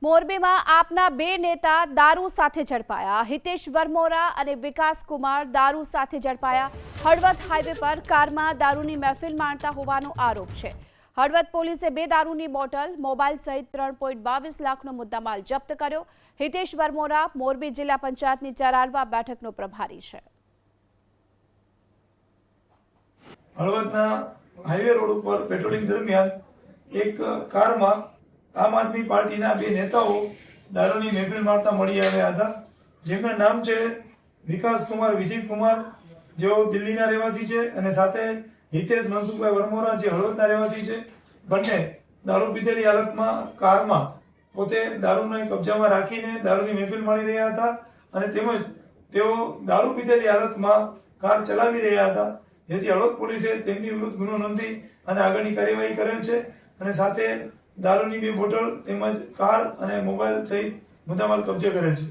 મોરબીમાં આપના બે નેતા દારૂ સાથે ઝડપાયા। હિતેશ વરમોરા અને વિકાસ કુમાર દારૂ સાથે ઝડપાયા। હળવદ હાઈવે પર કારમાં દારૂની મહેફિલ માણતા હોવાનો આરોપ છે। હળવદ પોલીસે બે દારૂની બોટલ, મોબાઈલ સહિત 3.22 લાખનો મુદ્દામાલ જપ્ત કર્યો। હિતેશ વરમોરા મોરબી જિલ્લા પંચાયતની ચરાડવા બેઠકનો પ્રભારી છે। હળવદના હાઈવે રોડ ઉપર પેટ્રોલિંગ દરમિયાન એક કારમાં આમ આદમી પાર્ટીના બે નેતાઓ દારૂની મહેફિલ મારતા મળી આવ્યા હતા, જેમના નામ છે વિકાસ કુમાર, વિજય કુમાર, જેઓ દિલ્હીના રહેવાસી છે, અને સાથે હિતેશ મનસુખભાઈ વરમોરા, જે હળવદના રહેવાસી છે। બંને દારૂ પીધેલી હાલતમાં કારમાં પોતે દારૂને કબજામાં રાખીને દારૂની મહેફિલ માણી રહ્યા હતા, અને તેમજ તેઓ દારૂ પીધેલી હાલતમાં કાર ચલાવી રહ્યા હતા, જેથી હળવદ પોલીસે તેમની વિરુદ્ધ ગુનો નોંધી અને આગળની કાર્યવાહી કરેલ છે, અને સાથે દારૂની બે બોટલ તેમજ કાર અને મોબાઈલ સહિત મુદ્દામાલ કબજે કરેલ છે।